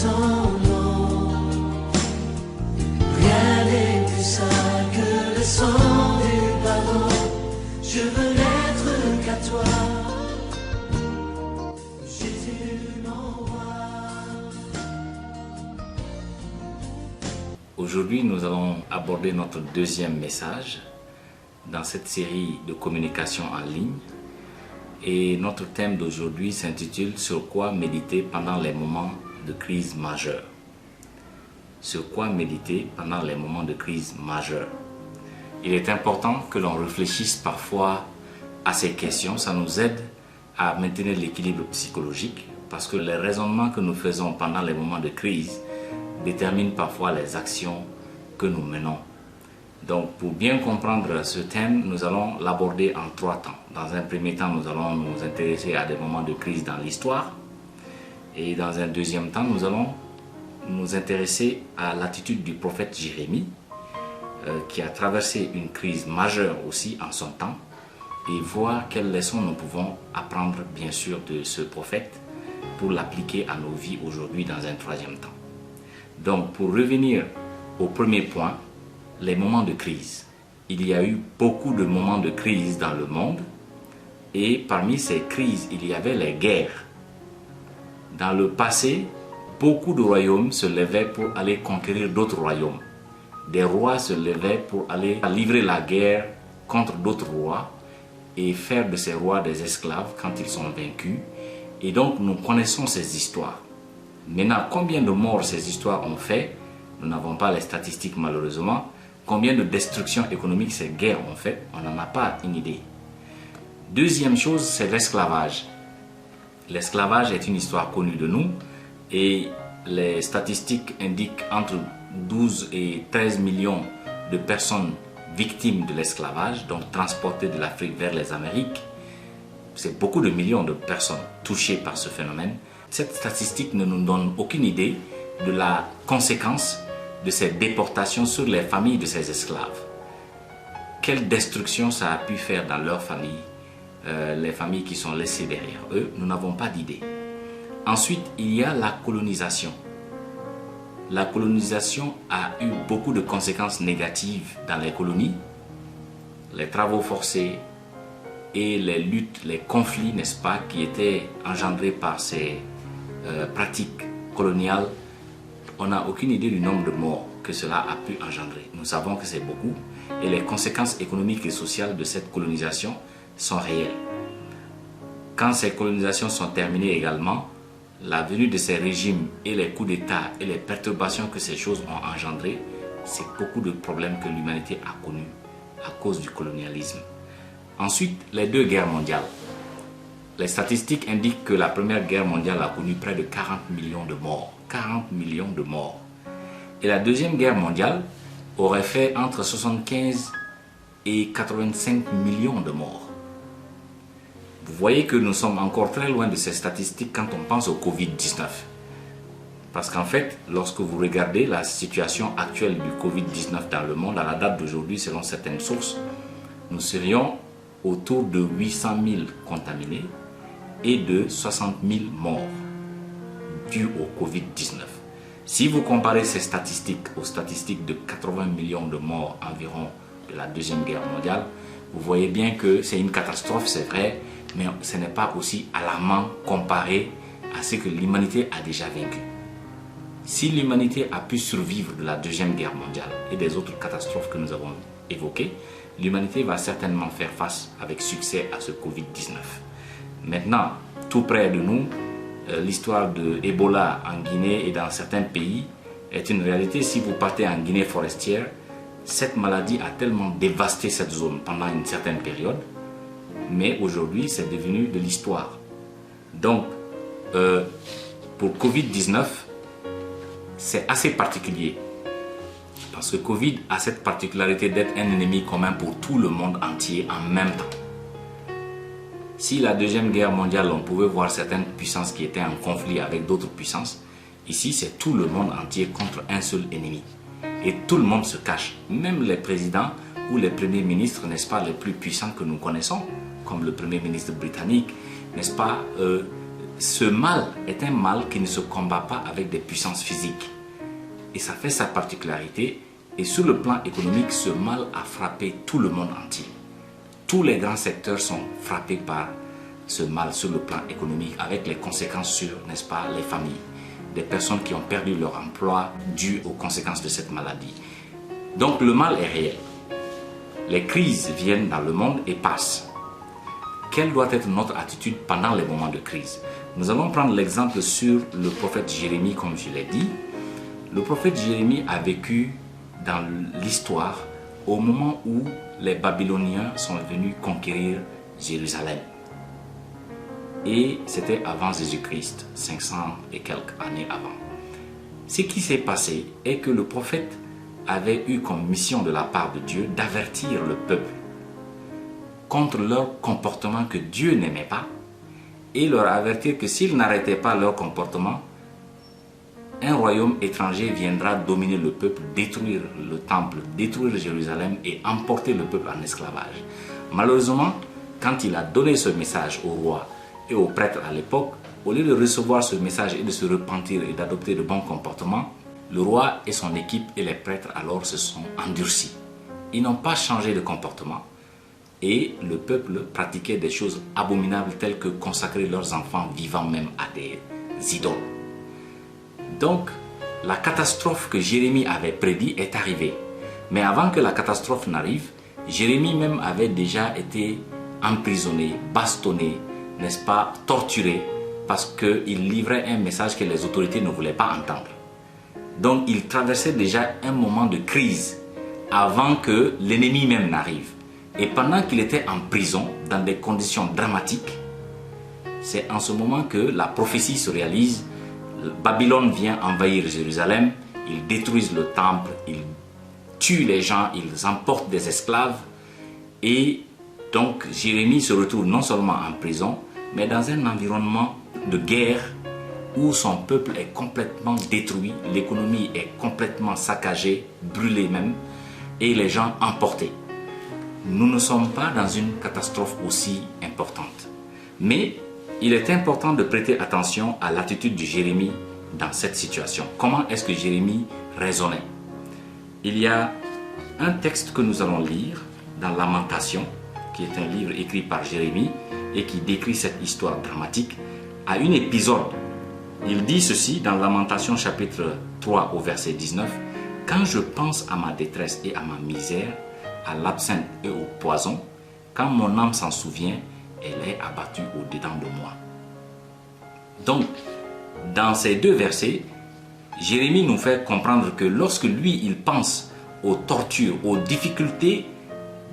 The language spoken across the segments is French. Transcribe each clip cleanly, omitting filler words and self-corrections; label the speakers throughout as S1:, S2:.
S1: temps long. Rien n'est plus sale que le sang du pardon. Je veux n'être qu'à toi. Jésus m'envoie.
S2: Aujourd'hui, nous allons aborder notre deuxième message dans cette série de communication en ligne. Et notre thème d'aujourd'hui s'intitule « Sur quoi méditer pendant les moments de crise majeure ?» Sur quoi méditer pendant les moments de crise majeure? Il est important que l'on réfléchisse parfois à ces questions. Ça nous aide à maintenir l'équilibre psychologique parce que les raisonnements que nous faisons pendant les moments de crise déterminent parfois les actions que nous menons. Donc, pour bien comprendre ce thème, nous allons l'aborder en trois temps. Dans un premier temps, nous allons nous intéresser à des moments de crise dans l'histoire. Et dans un deuxième temps, nous allons nous intéresser à l'attitude du prophète Jérémie, qui a traversé une crise majeure aussi en son temps, et voir quelles leçons nous pouvons apprendre, bien sûr, de ce prophète pour l'appliquer à nos vies aujourd'hui dans un troisième temps. Donc, pour revenir au premier point, les moments de crise. Il y a eu beaucoup de moments de crise dans le monde et parmi ces crises, il y avait les guerres. Dans le passé, beaucoup de royaumes se levaient pour aller conquérir d'autres royaumes. Des rois se levaient pour aller livrer la guerre contre d'autres rois et faire de ces rois des esclaves quand ils sont vaincus. Et donc, nous connaissons ces histoires. Maintenant, combien de morts ces histoires ont fait? Nous n'avons pas les statistiques malheureusement. Combien de destructions économiques ces guerres ont fait? On n'en a pas une idée. Deuxième chose, c'est l'esclavage. L'esclavage est une histoire connue de nous et les statistiques indiquent entre 12 et 13 millions de personnes victimes de l'esclavage, donc transportées de l'Afrique vers les Amériques. C'est beaucoup de millions de personnes touchées par ce phénomène. Cette statistique ne nous donne aucune idée de la conséquence de ces déportations sur les familles de ces esclaves. Quelle destruction ça a pu faire dans leurs familles, les familles qui sont laissées derrière eux, nous n'avons pas d'idée. Ensuite, il y a la colonisation. La colonisation a eu beaucoup de conséquences négatives dans les colonies. Les travaux forcés et les luttes, les conflits, n'est-ce pas, qui étaient engendrés par ces pratiques coloniales. On n'a aucune idée du nombre de morts que cela a pu engendrer. Nous savons que c'est beaucoup et les conséquences économiques et sociales de cette colonisation sont réelles. Quand ces colonisations sont terminées également, la venue de ces régimes et les coups d'État et les perturbations que ces choses ont engendrées, c'est beaucoup de problèmes que l'humanité a connus à cause du colonialisme. Ensuite, les deux guerres mondiales. Les statistiques indiquent que la Première Guerre mondiale a connu près de 40 millions de morts. 40 millions de morts. Et la Deuxième Guerre mondiale aurait fait entre 75 et 85 millions de morts. Vous voyez que nous sommes encore très loin de ces statistiques quand on pense au Covid-19. Parce qu'en fait, lorsque vous regardez la situation actuelle du Covid-19 dans le monde, à la date d'aujourd'hui, selon certaines sources, nous serions autour de 800 000 contaminés et de 60 000 morts dus au Covid-19. Si vous comparez ces statistiques aux statistiques de 80 millions de morts environ de la Deuxième Guerre mondiale, vous voyez bien que c'est une catastrophe, c'est vrai, mais ce n'est pas aussi alarmant comparé à ce que l'humanité a déjà vécu. Si l'humanité a pu survivre de la Deuxième Guerre mondiale et des autres catastrophes que nous avons évoquées, l'humanité va certainement faire face avec succès à ce Covid-19. Maintenant, tout près de nous, l'histoire de Ebola en Guinée et dans certains pays est une réalité. Si vous partez en Guinée forestière, cette maladie a tellement dévasté cette zone pendant une certaine période, mais aujourd'hui c'est devenu de l'histoire. Donc, pour Covid-19, c'est assez particulier parce que Covid a cette particularité d'être un ennemi commun pour tout le monde entier en même temps. Si la Deuxième Guerre mondiale, on pouvait voir certaines puissances qui étaient en conflit avec d'autres puissances, ici c'est tout le monde entier contre un seul ennemi. Et tout le monde se cache, même les présidents ou les premiers ministres, n'est-ce pas, les plus puissants que nous connaissons, comme le premier ministre britannique, n'est-ce pas, ce mal est un mal qui ne se combat pas avec des puissances physiques. Et ça fait sa particularité. Et sur le plan économique, ce mal a frappé tout le monde entier. Tous les grands secteurs sont frappés par ce mal sur le plan économique, avec les conséquences sur, n'est-ce pas, les familles, des personnes qui ont perdu leur emploi dû aux conséquences de cette maladie. Donc le mal est réel. Les crises viennent dans le monde et passent. Quelle doit être notre attitude pendant les moments de crise? Nous allons prendre l'exemple sur le prophète Jérémie, comme je l'ai dit. Le prophète Jérémie a vécu dans l'histoire au moment où les Babyloniens sont venus conquérir Jérusalem. Et c'était avant Jésus-Christ, 500 et quelques années avant. Ce qui s'est passé est que le prophète avait eu comme mission de la part de Dieu d'avertir le peuple contre leur comportement que Dieu n'aimait pas et leur avertir que s'ils n'arrêtaient pas leur comportement, un royaume étranger viendra dominer le peuple, détruire le temple, détruire Jérusalem et emporter le peuple en esclavage. Malheureusement, quand il a donné ce message au roi et aux prêtres à l'époque, au lieu de recevoir ce message et de se repentir et d'adopter de bons comportements, le roi et son équipe et les prêtres alors se sont endurcis. Ils n'ont pas changé de comportement et le peuple pratiquait des choses abominables telles que consacrer leurs enfants vivants même à des idoles. Donc, la catastrophe que Jérémie avait prédit est arrivée. Mais avant que la catastrophe n'arrive, Jérémie même avait déjà été emprisonné, bastonné, n'est-ce pas, torturé, parce qu'il livrait un message que les autorités ne voulaient pas entendre. Donc, il traversait déjà un moment de crise avant que l'ennemi même n'arrive. Et pendant qu'il était en prison, dans des conditions dramatiques, c'est en ce moment que la prophétie se réalise. Babylone vient envahir Jérusalem, ils détruisent le temple, ils tuent les gens, ils emportent des esclaves. Et donc Jérémie se retrouve non seulement en prison, mais dans un environnement de guerre où son peuple est complètement détruit, l'économie est complètement saccagée, brûlée même, et les gens emportés. Nous ne sommes pas dans une catastrophe aussi importante. Mais il est important de prêter attention à l'attitude de Jérémie dans cette situation. Comment est-ce que Jérémie raisonnait? Il y a un texte que nous allons lire dans Lamentation, qui est un livre écrit par Jérémie et qui décrit cette histoire dramatique à un épisode. Il dit ceci dans Lamentation chapitre 3 au verset 19. « Quand je pense à ma détresse et à ma misère, à l'absinthe et au poison, quand mon âme s'en souvient, elle est abattue au-dedans de moi. » Donc, dans ces deux versets, Jérémie nous fait comprendre que lorsque lui, il pense aux tortures, aux difficultés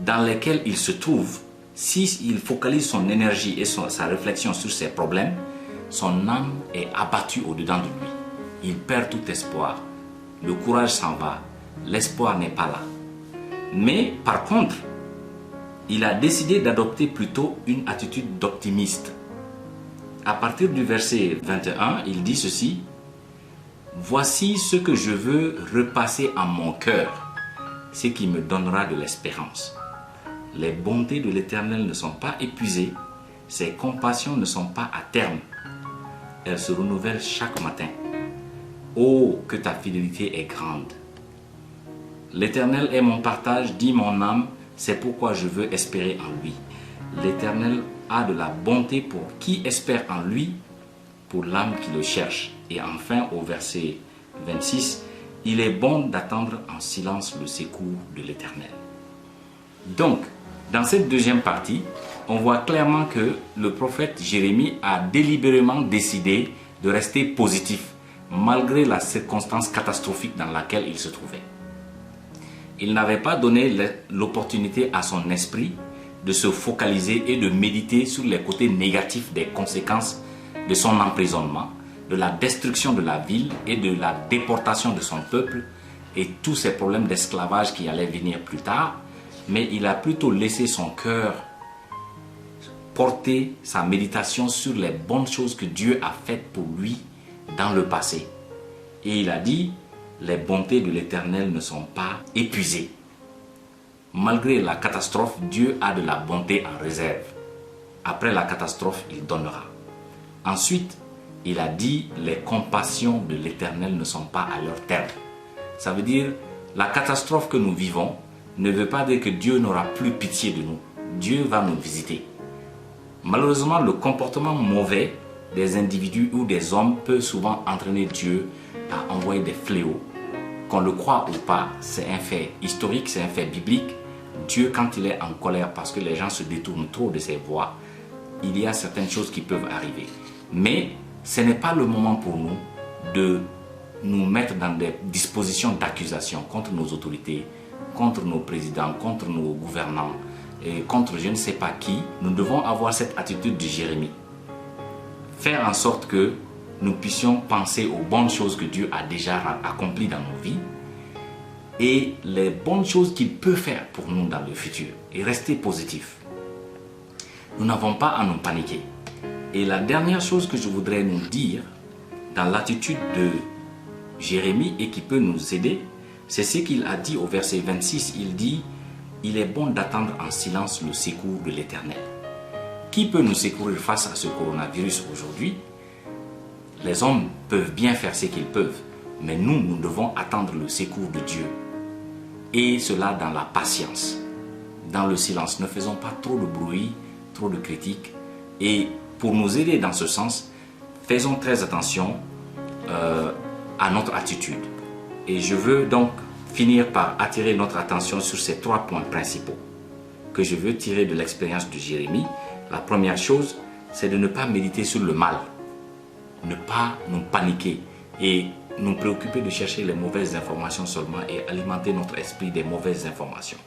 S2: dans lesquelles il se trouve, s'il focalise son énergie et sa réflexion sur ses problèmes, son âme est abattue au-dedans de lui. Il perd tout espoir. Le courage s'en va. L'espoir n'est pas là. Mais par contre, il a décidé d'adopter plutôt une attitude d'optimiste. À partir du verset 21, il dit ceci. « Voici ce que je veux repasser en mon cœur, ce qui me donnera de l'espérance. Les bontés de l'Éternel ne sont pas épuisées, ses compassions ne sont pas à terme. Elles se renouvellent chaque matin. Oh, que ta fidélité est grande. L'Éternel est mon partage, dit mon âme, c'est pourquoi je veux espérer en lui. L'Éternel a de la bonté pour qui espère en lui, pour l'âme qui le cherche. » Et enfin, au verset 26, « Il est bon d'attendre en silence le secours de l'Éternel. » Donc, dans cette deuxième partie, on voit clairement que le prophète Jérémie a délibérément décidé de rester positif, malgré la circonstance catastrophique dans laquelle il se trouvait. Il n'avait pas donné l'opportunité à son esprit de se focaliser et de méditer sur les côtés négatifs des conséquences de son emprisonnement, de la destruction de la ville et de la déportation de son peuple et tous ces problèmes d'esclavage qui allaient venir plus tard, mais il a plutôt laissé son cœur porter sa méditation sur les bonnes choses que Dieu a faites pour lui dans le passé. Et il a dit, les bontés de l'Éternel ne sont pas épuisées. Malgré la catastrophe, Dieu a de la bonté en réserve. Après la catastrophe, il donnera. Ensuite, Il a dit, les compassions de l'Éternel ne sont pas à leur terme. Ça veut dire, la catastrophe que nous vivons ne veut pas dire que Dieu n'aura plus pitié de nous. Dieu va nous visiter. Malheureusement, le comportement mauvais des individus ou des hommes peut souvent entraîner Dieu à envoyer des fléaux. Qu'on le croit ou pas, c'est un fait historique, c'est un fait biblique. Dieu, quand il est en colère parce que les gens se détournent trop de ses voies, il y a certaines choses qui peuvent arriver. Mais ce n'est pas le moment pour nous de nous mettre dans des dispositions d'accusation contre nos autorités, contre nos présidents, contre nos gouvernants, et contre je ne sais pas qui. Nous devons avoir cette attitude de Jérémie. Faire en sorte que nous puissions penser aux bonnes choses que Dieu a déjà accomplies dans nos vies et les bonnes choses qu'il peut faire pour nous dans le futur et rester positif. Nous n'avons pas à nous paniquer. Et la dernière chose que je voudrais nous dire dans l'attitude de Jérémie et qui peut nous aider, c'est ce qu'il a dit au verset 26. Il dit, il est bon d'attendre en silence le secours de l'Éternel. Qui peut nous secourir face à ce coronavirus aujourd'hui? Les hommes peuvent bien faire ce qu'ils peuvent, mais nous devons attendre le secours de Dieu. Et cela dans la patience, dans le silence. Ne faisons pas trop de bruit, trop de critiques. Et pour nous aider dans ce sens, faisons très attention à notre attitude. Et je veux donc finir par attirer notre attention sur ces 3 points principaux que je veux tirer de l'expérience de Jérémie. La première chose, c'est de ne pas méditer sur le mal, ne pas nous paniquer et nous préoccuper de chercher les mauvaises informations seulement et alimenter notre esprit des mauvaises informations.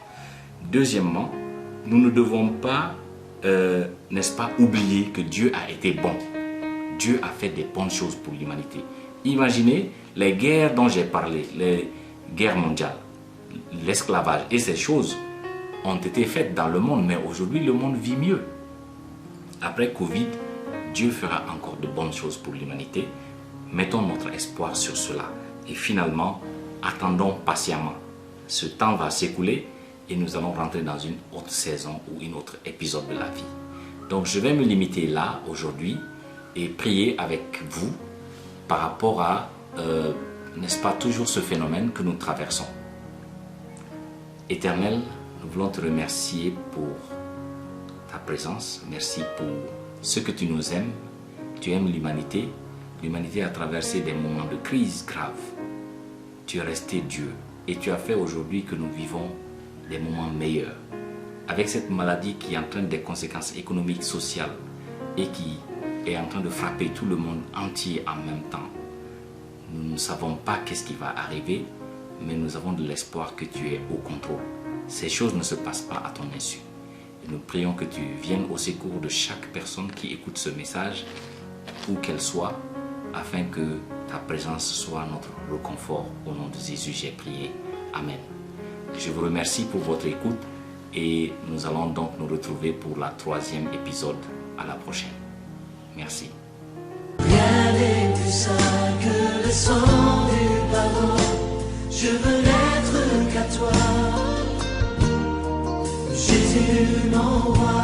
S2: Deuxièmement, nous ne devons pas, n'est-ce pas, oublier que Dieu a été bon. Dieu a fait des bonnes choses pour l'humanité. Imaginez les guerres dont j'ai parlé, les guerres mondiales, l'esclavage et ces choses ont été faites dans le monde, mais aujourd'hui le monde vit mieux. Après Covid, Dieu fera encore de bonnes choses pour l'humanité. Mettons notre espoir sur cela. Et finalement, attendons patiemment. Ce temps va s'écouler et nous allons rentrer dans une autre saison ou un autre épisode de la vie. Donc je vais me limiter là aujourd'hui et prier avec vous par rapport à, n'est-ce pas, toujours ce phénomène que nous traversons. Éternel, nous voulons te remercier pour ta présence. Merci pour ce que tu nous aimes. Tu aimes l'humanité. L'humanité a traversé des moments de crise graves. Tu es resté Dieu et tu as fait aujourd'hui que nous vivons des moments meilleurs. Avec cette maladie qui entraîne des conséquences économiques, sociales et qui est en train de frapper tout le monde entier en même temps. Nous ne savons pas qu'est-ce qui va arriver, mais nous avons de l'espoir que tu es au contrôle. Ces choses ne se passent pas à ton insu. Et nous prions que tu viennes au secours de chaque personne qui écoute ce message, où qu'elle soit, afin que ta présence soit notre réconfort. Au nom de Jésus, j'ai prié. Amen. Je vous remercie pour votre écoute et nous allons donc nous retrouver pour la 3e épisode. À la prochaine. Merci.
S1: Rien n'est plus sain que le sang du pardon. Je veux n'être qu'à toi. Jésus, mon roi.